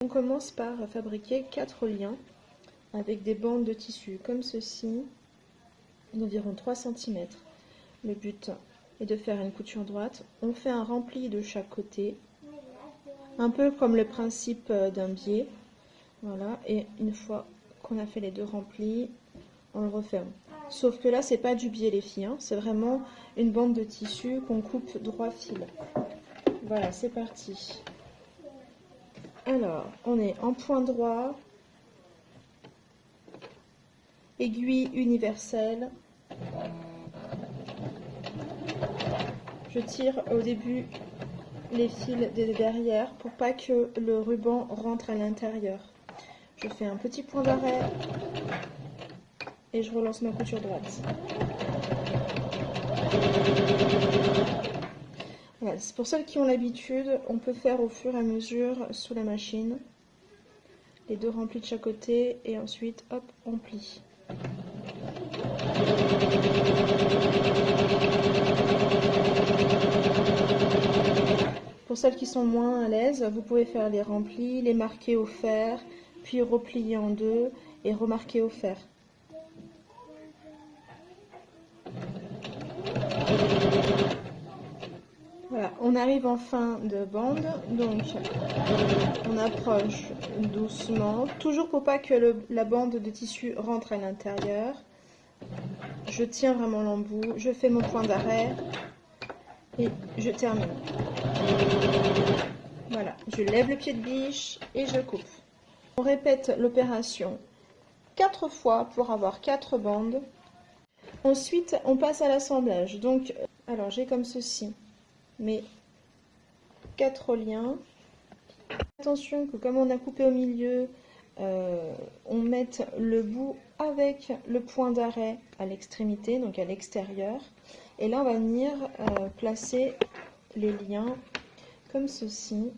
On commence par fabriquer 4 liens avec des bandes de tissu comme ceci, d'environ 3 cm. Le but est de faire une couture droite. On fait un rempli de chaque côté, un peu comme le principe d'un biais. Voilà, et une fois qu'on a fait les deux remplis, on le referme. Sauf que là, c'est pas du biais les filles, hein, c'est vraiment une bande de tissu qu'on coupe droit fil. Voilà, c'est parti. Alors, on est en point droit, aiguille universelle. Je tire au début les fils de derrière pour pas que le ruban rentre à l'intérieur. Je fais un petit point d'arrêt et je relance ma couture droite. Voilà, pour celles qui ont l'habitude, on peut faire au fur et à mesure sous la machine. Les deux remplis de chaque côté et ensuite, hop, on plie. Pour celles qui sont moins à l'aise, vous pouvez faire les remplis, les marquer au fer, puis replier en deux et remarquer au fer. Voilà, on arrive en fin de bande, donc on approche doucement, toujours pour pas que la bande de tissu rentre à l'intérieur. Je tiens vraiment l'embout, je fais mon point d'arrêt et je termine. Voilà, je lève le pied de biche et je coupe. On répète l'opération 4 fois pour avoir 4 bandes. Ensuite, on passe à l'assemblage. Donc, alors j'ai comme ceci mes 4 liens. Attention que comme on a coupé au milieu, on mette le bout avec le point d'arrêt à l'extrémité, donc à l'extérieur. Et là, on va venir placer les liens comme ceci.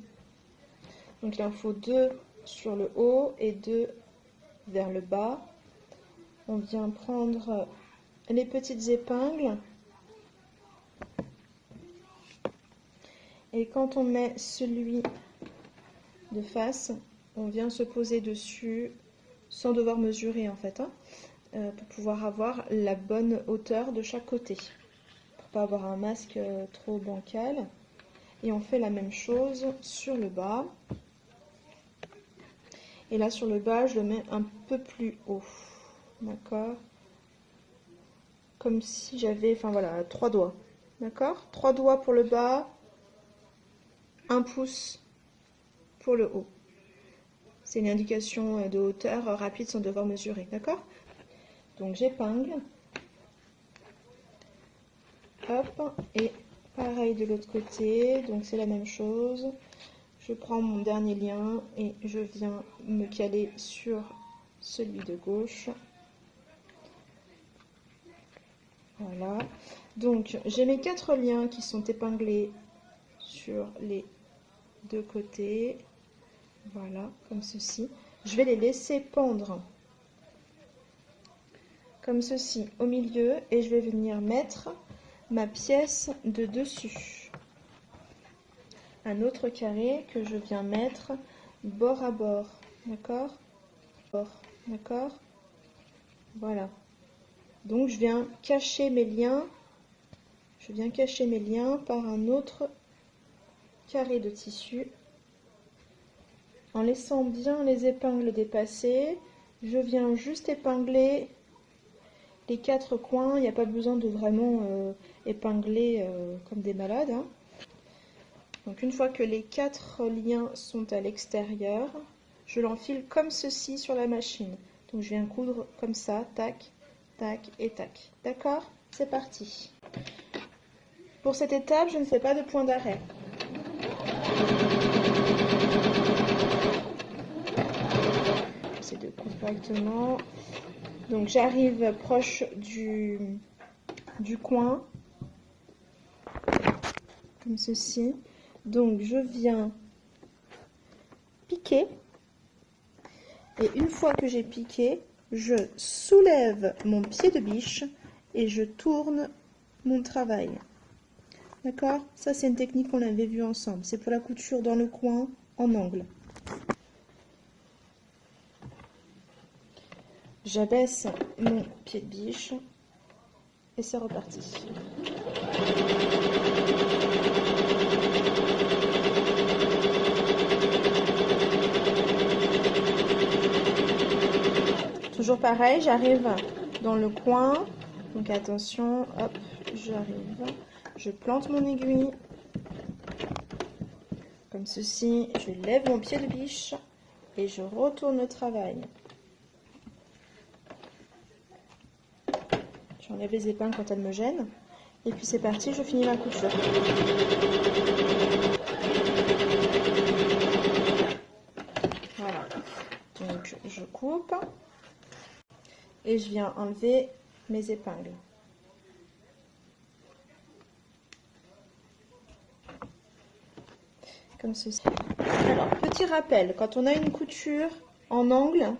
Donc il en faut 2 sur le haut et 2 vers le bas. On vient prendre les petites épingles. Et quand on met celui de face, on vient se poser dessus sans devoir mesurer en fait, hein, pour pouvoir avoir la bonne hauteur de chaque côté, pour pas avoir un masque trop bancal. Et on fait la même chose sur le bas. Et là sur le bas, je le mets un peu plus haut, d'accord, comme si j'avais, enfin voilà, 3 doigts, d'accord, 3 doigts pour le bas, 1 pouce pour le haut. C'est une indication de hauteur rapide sans devoir mesurer, d'accord. Donc j'épingle, hop, et pareil de l'autre côté, donc c'est la même chose. Je prends mon dernier lien et je viens me caler sur celui de gauche. Voilà, donc j'ai mes 4 liens qui sont épinglés sur les deux côtés. Voilà, comme ceci. Je vais les laisser pendre comme ceci au milieu et je vais venir mettre ma pièce de dessus. Un autre carré que je viens mettre bord à bord, d'accord, d'accord, voilà. Donc je viens cacher mes liens, par un autre carré de tissu en laissant bien les épingles dépasser. Je viens juste épingler les 4 coins, il n'y a pas besoin de vraiment épingler comme des malades, hein. Donc une fois que les 4 liens sont à l'extérieur, je l'enfile comme ceci sur la machine. Donc je viens coudre comme ça, tac, tac et tac. D'accord? C'est parti. Pour cette étape, je ne fais pas de point d'arrêt. J'essaie de coudre correctement. Donc j'arrive proche du coin, comme ceci. Donc je viens piquer. Et une fois que j'ai piqué, je soulève mon pied de biche et je tourne mon travail. D'accord? Ça, c'est une technique qu'on avait vue ensemble. C'est pour la couture dans le coin, en angle. J'abaisse mon pied de biche et c'est reparti. Toujours pareil, j'arrive dans le coin, donc attention, hop, j'arrive, je plante mon aiguille, comme ceci, je lève mon pied de biche et je retourne le travail. J'enlève les épingles quand elles me gênent, et puis c'est parti, je finis ma couture. Voilà, donc je coupe. Et je viens enlever mes épingles. Comme ceci. Alors, petit rappel, quand on a une couture en angle,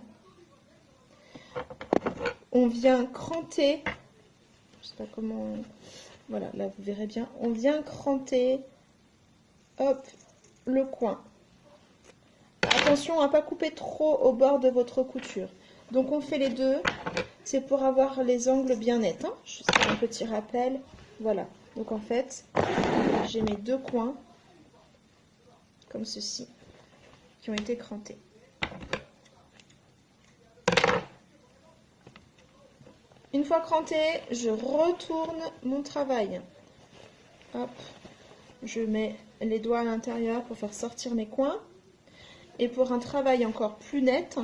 on vient cranter, je sais pas comment, voilà, là vous verrez bien, on vient cranter, hop, le coin. Attention à ne pas couper trop au bord de votre couture. Donc on fait les deux, c'est pour avoir les angles bien nets. Hein. Je fais un petit rappel, voilà. Donc en fait, j'ai mes deux coins, comme ceci, qui ont été crantés. Une fois cranté, je retourne mon travail. Hop, je mets les doigts à l'intérieur pour faire sortir mes coins. Et pour un travail encore plus net,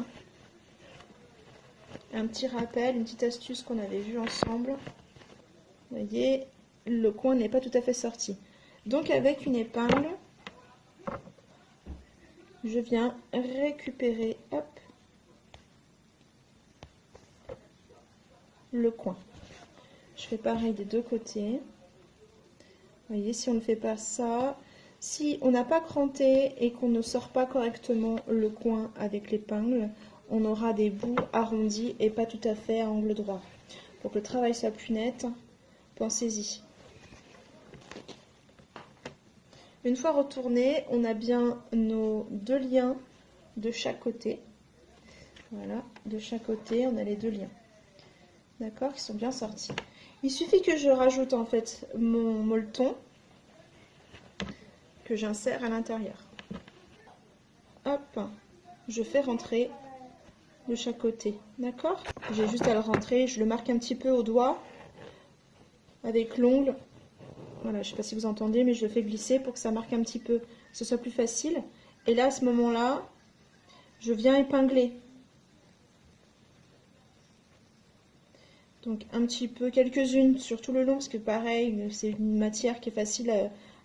un petit rappel, une petite astuce qu'on avait vue ensemble. Vous voyez, le coin n'est pas tout à fait sorti. Donc avec une épingle, je viens récupérer, hop, le coin. Je fais pareil des deux côtés. Vous voyez, si on ne fait pas ça, si on n'a pas cranté et qu'on ne sort pas correctement le coin avec l'épingle, on aura des bouts arrondis et pas tout à fait à angle droit. Pour que le travail soit plus net, pensez-y. Une fois retourné, on a bien nos deux liens de chaque côté. Voilà, de chaque côté, on a les deux liens. D'accord, qui sont bien sortis. Il suffit que je rajoute en fait mon molleton que j'insère à l'intérieur. Hop, je fais rentrer de chaque côté, d'accord? J'ai juste à le rentrer, je le marque un petit peu au doigt avec l'ongle. Voilà, je ne sais pas si vous entendez, mais je le fais glisser pour que ça marque un petit peu, que ce soit plus facile. Et là, à ce moment-là, je viens épingler. Donc un petit peu, quelques-unes sur tout le long, parce que pareil, c'est une matière qui est facile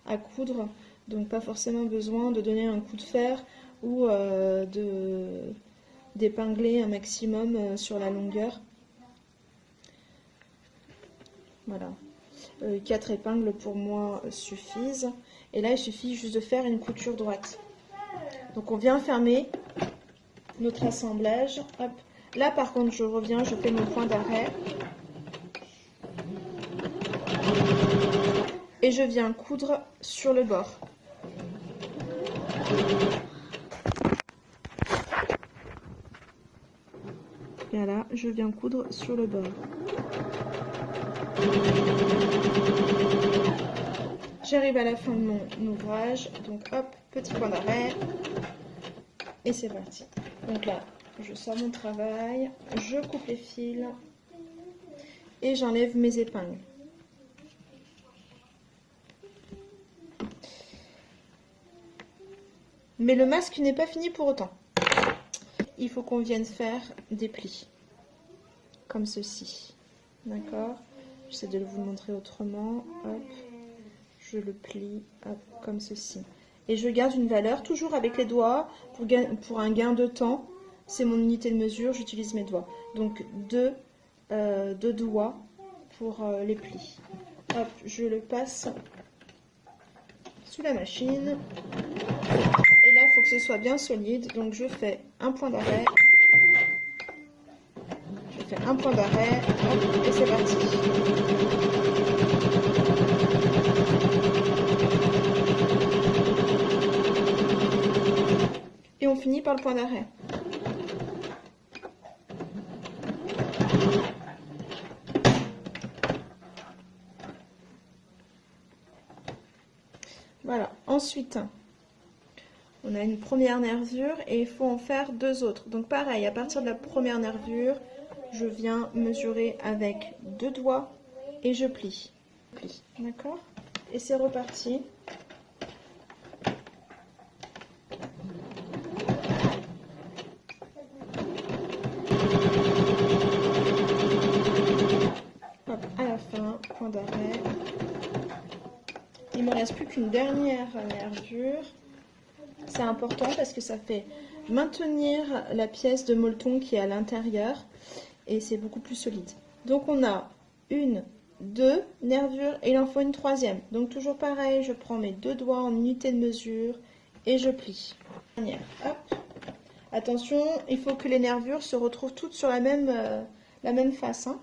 à coudre, donc pas forcément besoin de donner un coup de fer ou d'épingler un maximum sur la longueur. Voilà, 4 épingles pour moi suffisent. Et là, il suffit juste de faire une couture droite. Donc on vient fermer notre assemblage. Hop. Là, par contre, je reviens, je fais mon point d'arrêt. Et je viens coudre sur le bord. Et là, je viens coudre sur le bord. J'arrive à la fin de mon ouvrage, donc hop, petit point d'arrêt, et c'est parti. Donc là, je sors mon travail, je coupe les fils, et j'enlève mes épingles. Mais le masque n'est pas fini pour autant. Il faut qu'on vienne faire des plis, comme ceci. D'accord? J'essaie de vous le montrer autrement. Hop, je le plie, hop, comme ceci. Et je garde une valeur, toujours avec les doigts, pour un gain de temps. C'est mon unité de mesure, j'utilise mes doigts. Donc deux doigts pour les plis. Hop, je le passe sous la machine. Et là, il faut que ce soit bien solide. Donc je fais un point d'arrêt. Je fais un point d'arrêt. Hop, et c'est parti. Et on finit par le point d'arrêt. Voilà. Ensuite, on a une première nervure et il faut en faire deux autres. Donc pareil, à partir de la première nervure, je viens mesurer avec deux doigts et je plie. D'accord? Et c'est reparti. Hop, à la fin, point d'arrêt. Il me reste plus qu'une dernière nervure. C'est important parce que ça fait maintenir la pièce de molleton qui est à l'intérieur et c'est beaucoup plus solide. Donc on a une, deux nervures et il en faut une troisième. Donc toujours pareil, je prends mes deux doigts en unité de mesure et je plie. Hop. Attention, il faut que les nervures se retrouvent toutes sur la même face. Hein.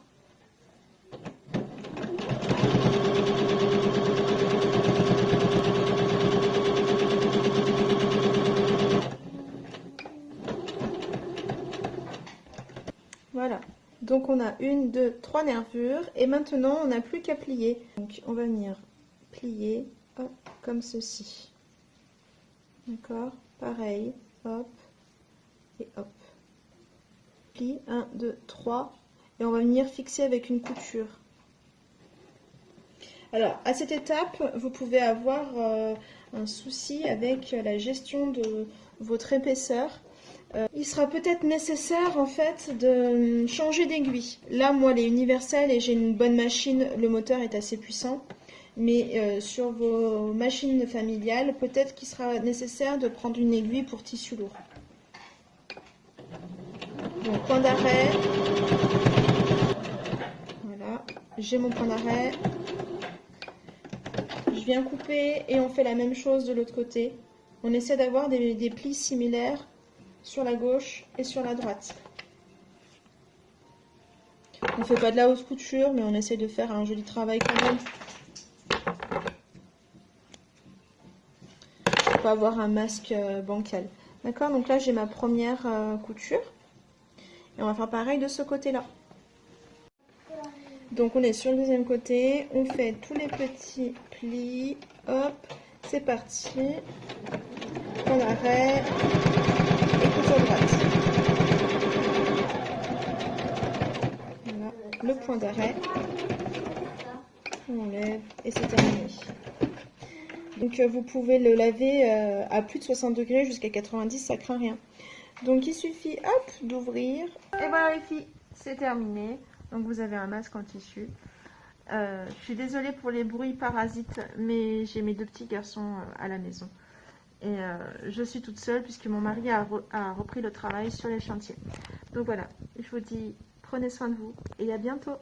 Voilà, donc on a une, deux, trois nervures et maintenant on n'a plus qu'à plier. Donc on va venir plier, hop, comme ceci. D'accord, pareil, hop, et hop. Plie, 1, 2, 3, et on va venir fixer avec une couture. Alors, à cette étape, vous pouvez avoir un souci avec la gestion de votre épaisseur. Il sera peut-être nécessaire en fait de changer d'aiguille. Là, moi, elle est universelle et j'ai une bonne machine, le moteur est assez puissant. Mais sur vos machines familiales, peut-être qu'il sera nécessaire de prendre une aiguille pour tissu lourd. Donc, point d'arrêt. Voilà, j'ai mon point d'arrêt. Je viens couper et on fait la même chose de l'autre côté. On essaie d'avoir des plis similaires sur la gauche et sur la droite. On ne fait pas de la haute couture, mais on essaie de faire un joli travail quand même. Pour pas avoir un masque bancal. D'accord, donc là j'ai ma première couture. Et on va faire pareil de ce côté-là. Donc on est sur le deuxième côté, on fait tous les petits plis. Hop, c'est parti. Point d'arrêt. Et couture droite. Voilà, le point d'arrêt. On enlève et c'est terminé. Donc vous pouvez le laver à plus de 60 degrés jusqu'à 90, ça craint rien. Donc il suffit hop d'ouvrir. Et voilà les filles, c'est terminé. Donc vous avez un masque en tissu. Je suis désolée pour les bruits parasites, mais j'ai mes deux petits garçons à la maison. Et je suis toute seule puisque mon mari a repris le travail sur les chantiers. Donc voilà, je vous dis prenez soin de vous et à bientôt.